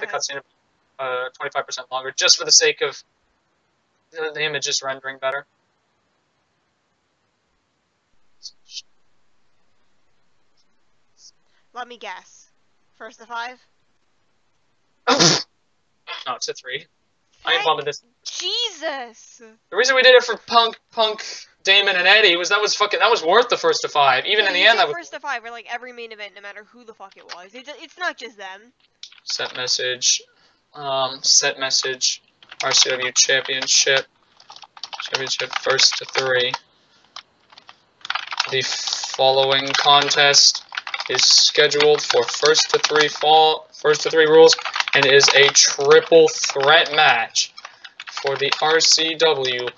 the cutscene 25% longer, just for the sake of the images rendering better. Let me guess. First to 5? No, it's a 3. I ain't bumming this. Jesus! The reason we did it for Punk, Damon, and Eddie was that was worth the first to 5. Even in the end, that was first to 5 for like every main event, no matter who the fuck it was. It's not just them. Set message. RCW Championship. First to 3. The following contest is scheduled for first to 3 rules and is a triple threat match for the RCW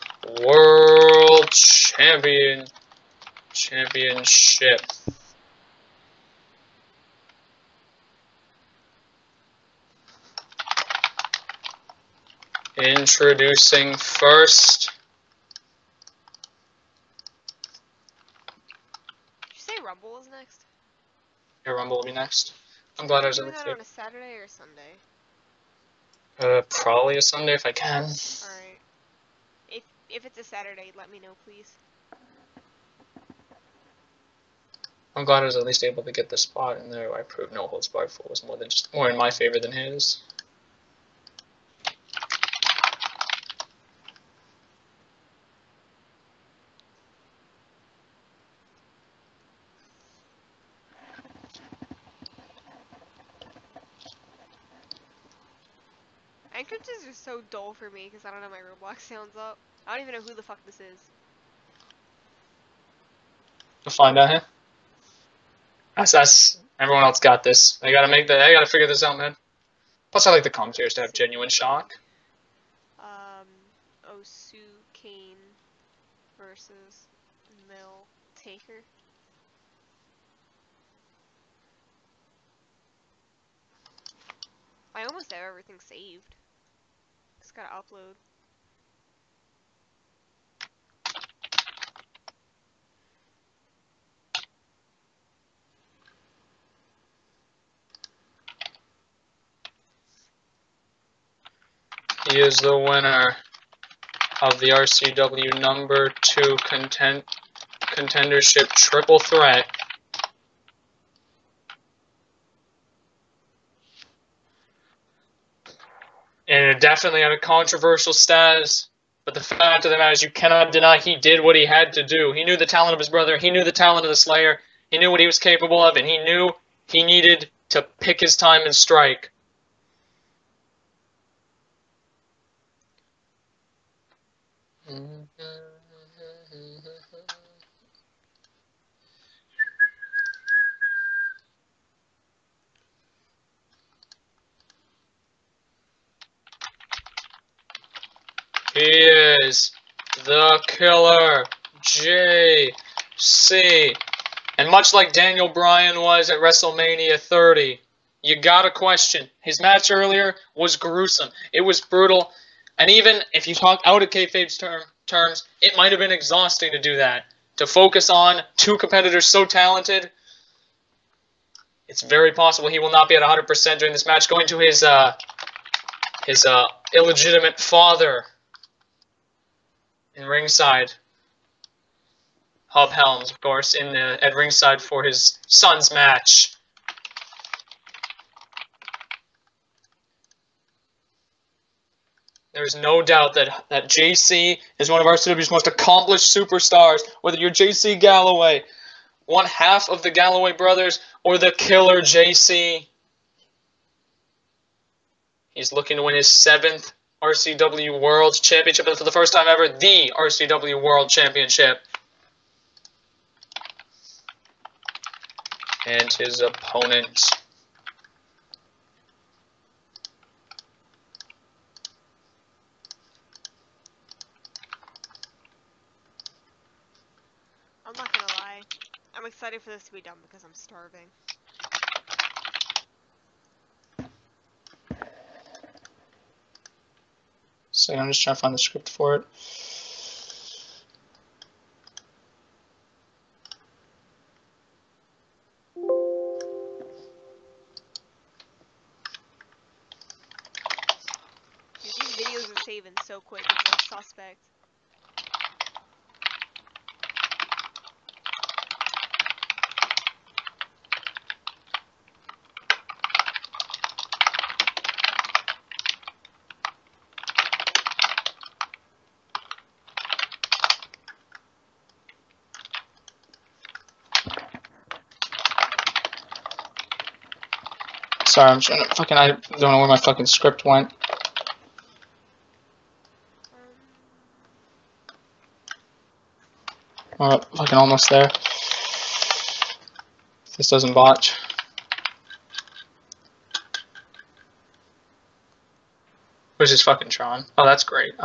World Championship. Introducing first. Did you say Rumble is next? Yeah, Rumble will be next. I'm glad I was on a Saturday or Sunday? Probably a Sunday if I can. Alright. If it's a Saturday, let me know, please. I'm glad I was at least able to get the spot in there. I proved No Holds Barred Full was more in my favor than his. Entrances are so dull for me because I don't have my Roblox sounds up. I don't even know who the fuck this is. We'll find out, huh? That's everyone else got this. They gotta figure this out, man. Plus, I like the commentators to have genuine shock. Osu Kane versus Mel Taker. I almost have everything saved. Just gotta upload. He is the winner of the RCW number 2 contendership triple threat. And it definitely had a controversial status. But the fact of the matter is, you cannot deny he did what he had to do. He knew the talent of his brother. He knew the talent of the Slayer. He knew what he was capable of, and he knew he needed to pick his time and strike. He is the killer, JC. And much like Daniel Bryan was at WrestleMania 30, you gotta question. His match earlier was gruesome. It was brutal. And even if you talk out of kayfabe's terms, it might have been exhausting to do that. To focus on 2 competitors so talented, it's very possible he will not be at 100% during this match. Going to his illegitimate father in ringside. Hub Helms, of course, at ringside for his son's match. There's no doubt that JC is one of RCW's most accomplished superstars. Whether you're JC Galloway, one half of the Galloway brothers, or the killer JC, he's looking to win his 7th RCW World Championship, and for the first time ever, the RCW World Championship. And his opponent. I'm not gonna lie. I'm excited for this to be done because I'm starving. So I'm just trying to find the script for it. saving so quick with the suspect. Sorry, I'm trying to fucking. I don't know where my fucking script went. Oh, fucking almost there. This doesn't botch. Where's this fucking Tron? Oh, that's great.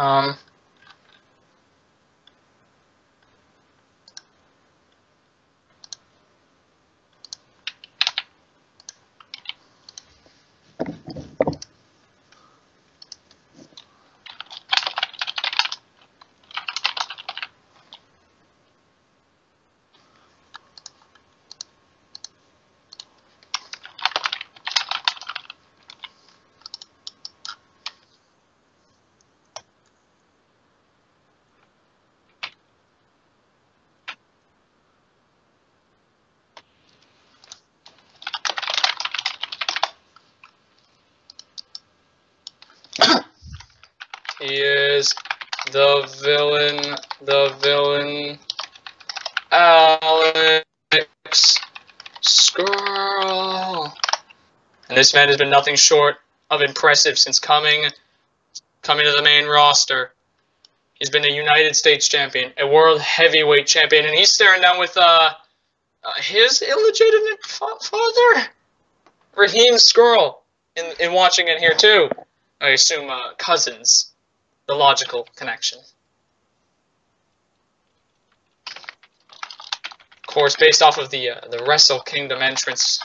He is the villain, Alex Skrull. And this man has been nothing short of impressive since coming to the main roster. He's been a United States champion, a world heavyweight champion, and he's staring down with his illegitimate father, Raheem Skrull, in watching it here too. I assume cousins. The logical connection. Of course, based off of the Wrestle Kingdom entrance.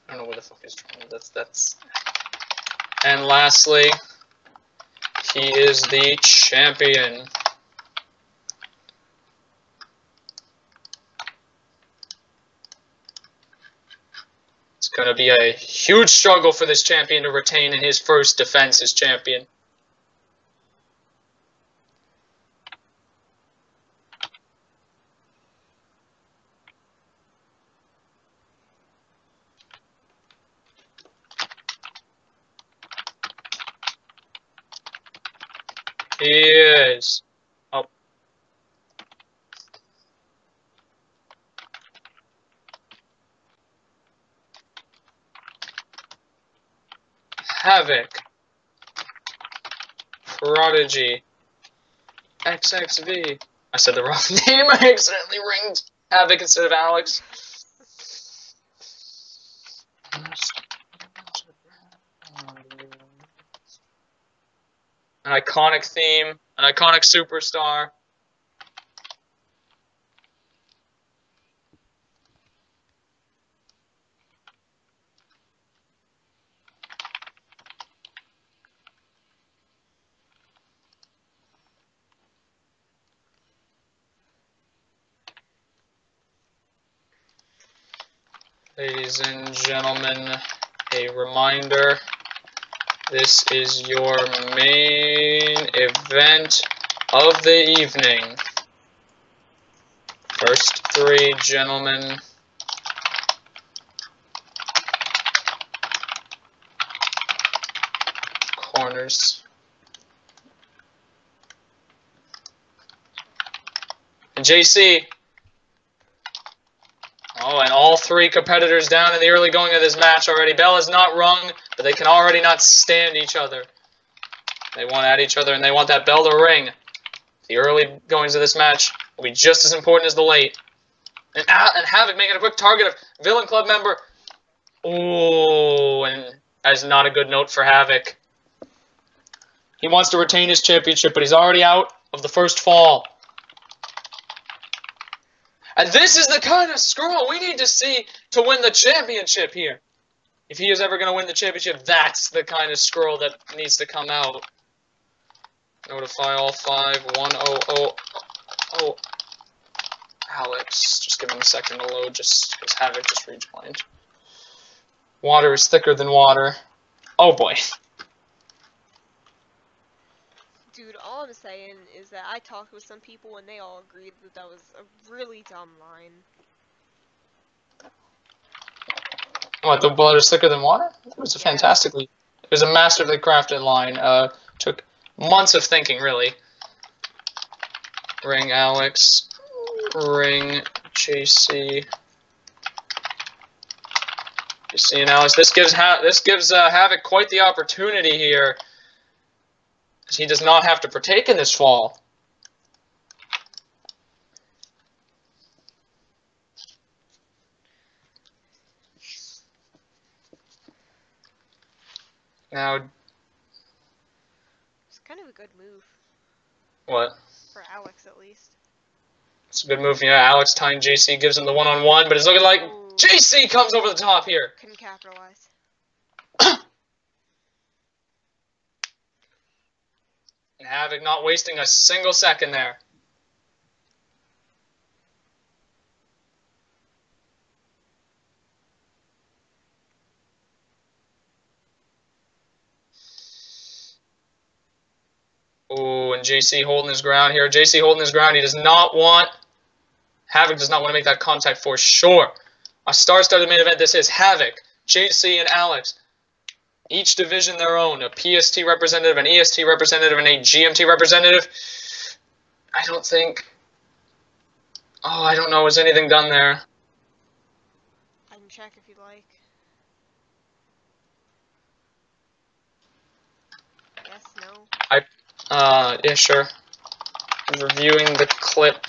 I don't know where the fuck is Tron. That's. And lastly, he is the champion. It's going to be a huge struggle for this champion to retain in his first defense as champion. He is. Oh. Havoc, Prodigy, XXV. I said the wrong name. I accidentally ringed Havoc instead of Alex. An iconic theme, an iconic superstar. Ladies and gentlemen, a reminder, this is your main event of the evening. First three gentlemen. Corners. And JC. Oh, and all three competitors down in the early going of this match already. Bell is not rung, but they can already not stand each other. They want at each other, and they want that bell to ring. The early goings of this match will be just as important as the late. And Havoc making a quick target of Villain Club member. Ooh, and that is not a good note for Havoc. He wants to retain his championship, but he's already out of the first fall. And this is the kind of Skrull we need to see to win the championship here. If he is ever going to win the championship, that's the kind of Skrull that needs to come out. Notify all 5, 1, 0, 0, 0. Alex. Just give him a second to load, just because Havoc just rejoined. Water is thicker than water. Oh boy. Dude, all I'm saying is that I talked with some people and they all agreed that that was a really dumb line. What, the blood is thicker than water? It was a fantastically... It was a masterfully crafted line. Took months of thinking, really. Ring Alex. Ring JC. JC and Alex. This gives Havoc quite the opportunity here. He does not have to partake in this fall. Now, it's kind of a good move. What? For Alex, at least. It's a good move. Yeah, Alex tying JC gives him the one-on-one, but it's looking like JC comes over the top here. Couldn't capitalize. And Havoc not wasting a single second there. Ooh, and JC holding his ground here. JC holding his ground. He does not want... Havoc does not want to make that contact for sure. A star-studded main event. This is Havoc, JC, and Alex. Each division their own. A PST representative, an EST representative, and a GMT representative. I don't think... Oh, I don't know. Is anything done there? I can check if you'd like. Yes, no. Yeah, sure. I'm reviewing the clip.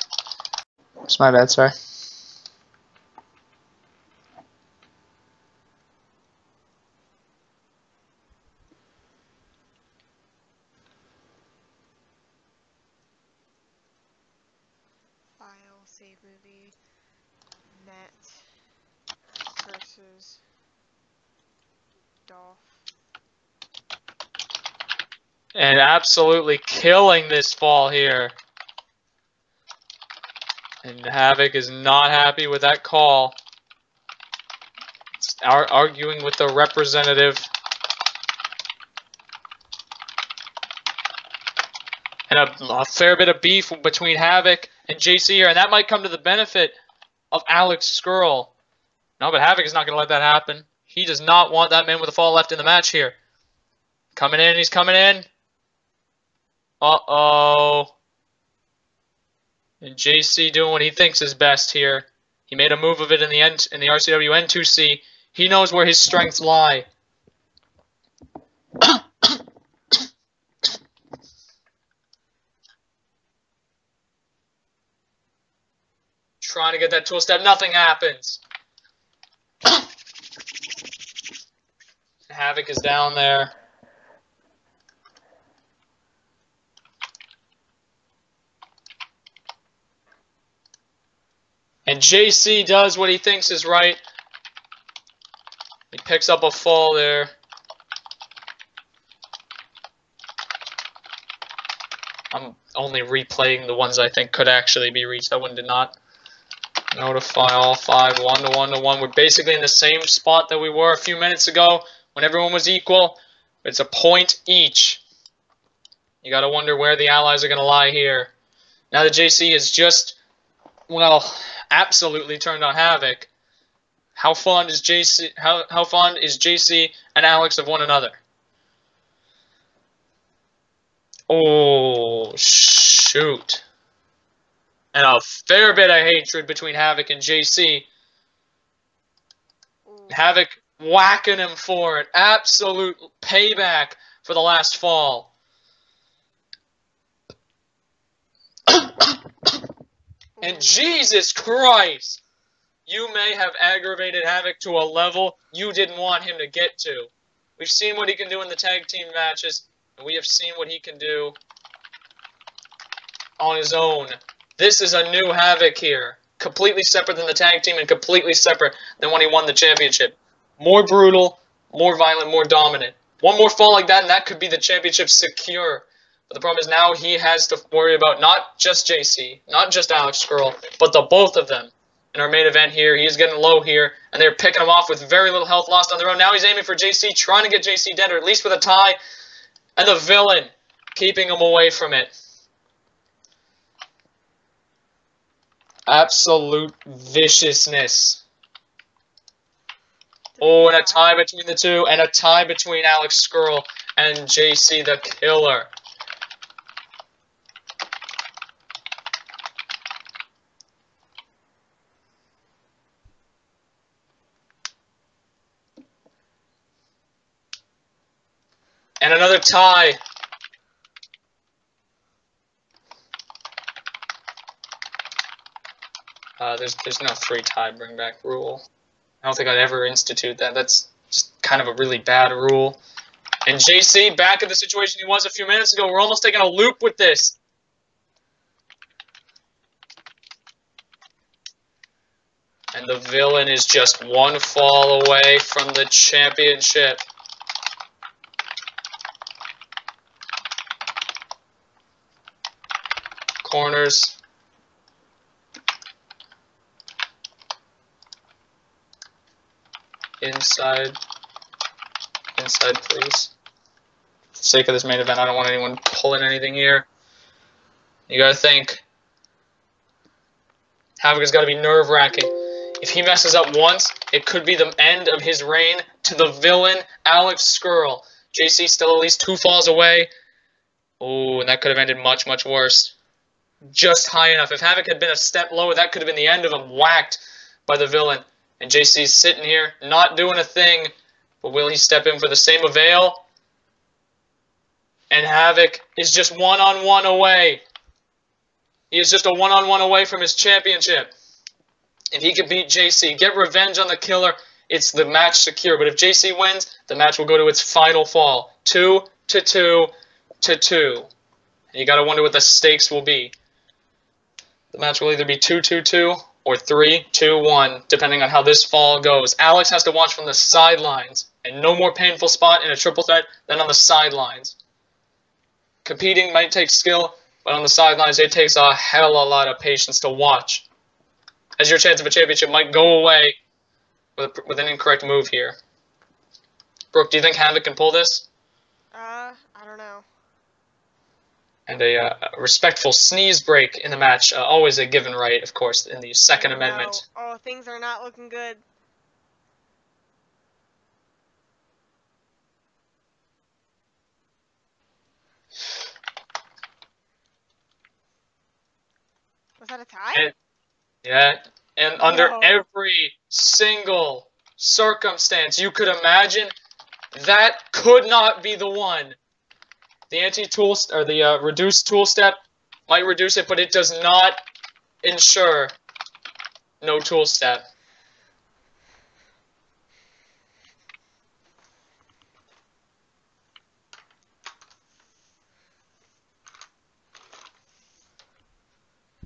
It's my bad, sorry. File, save movie, net, versus, Dolph. And absolutely killing this fall here. And Havoc is not happy with that call. Arguing with the representative. And a fair bit of beef between Havoc and JC here. And that might come to the benefit of Alex Skrull. No, but Havoc is not going to let that happen. He does not want that man with a fall left in the match here. Coming in, he's coming in. Uh-oh. And JC doing what he thinks is best here. He made a move of it in the RCW N2C. He knows where his strengths lie. Trying to get that tool step. Nothing happens. Havoc is down there. And JC does what he thinks is right. He picks up a fall there. I'm only replaying the ones I think could actually be reached. That one did not. Notify all 5, 1-to-1-to-1. We're basically in the same spot that we were a few minutes ago when everyone was equal. It's a point each. You got to wonder where the allies are going to lie here. Now that JC is just, well, absolutely turned on Havoc. How fond is JC? How fond is JC and Alex of one another? Oh, shoot. And a fair bit of hatred between Havoc and JC. Havoc whacking him for it. Absolute payback for the last fall. And Jesus Christ, you may have aggravated Havoc to a level you didn't want him to get to. We've seen what he can do in the tag team matches, and we have seen what he can do on his own. This is a new Havoc here. Completely separate than the tag team and completely separate than when he won the championship. More brutal, more violent, more dominant. One more fall like that and that could be the championship secure But the problem is now he has to worry about not just JC, not just Alex Skrull, but the both of them. In our main event here, he's getting low here, and they're picking him off with very little health lost on their own. Now he's aiming for JC, trying to get JC dead, or at least with a tie. And the villain keeping him away from it. Absolute viciousness. Oh, and a tie between the two, and a tie between Alex Skrull and JC the Killer. And another tie. There's no free tie bring back rule. I don't think I'd ever institute that. That's just kind of a really bad rule. And JC back in the situation he was a few minutes ago. We're almost taking a loop with this. And the villain is just one fall away from the championship. Corners. Inside. Inside, please. For the sake of this main event, I don't want anyone pulling anything here. You gotta think. Havoc has got to be nerve-wracking. If he messes up once, it could be the end of his reign to the villain, Alex Skrull. JC still at least 2 falls away. Oh, and that could have ended much, much worse. Just high enough. If Havoc had been a step lower, that could have been the end of him, whacked by the villain. And JC's sitting here, not doing a thing. But will he step in for the same avail? And Havoc is just one-on-one away. He is just a one-on-one away from his championship. If he can beat JC, get revenge on the Killer, it's the match secure. But if JC wins, the match will go to its final fall. 2-2-2-2. And you gotta wonder what the stakes will be. The match will either be 2-2-2 or 3-2-1, depending on how this fall goes. Alex has to watch from the sidelines, and no more painful spot in a triple threat than on the sidelines. Competing might take skill, but on the sidelines, it takes a hell of a lot of patience to watch, as your chance of a championship might go away with an incorrect move here. Brooke, do you think Havoc can pull this? I don't know. And a respectful sneeze break in the match, always a given right, of course, in the Second Amendment. Oh, things are not looking good. Was that a tie? And under every single circumstance you could imagine, that could not be the one. The anti-tool, or the reduced tool step might reduce it, but it does not ensure no tool step.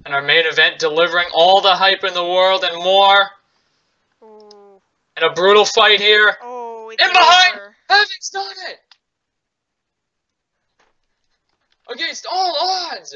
And our main event delivering all the hype in the world and more. Ooh. And a brutal fight here. Oh, it's in behind! over. Havoc's done it! Against all odds!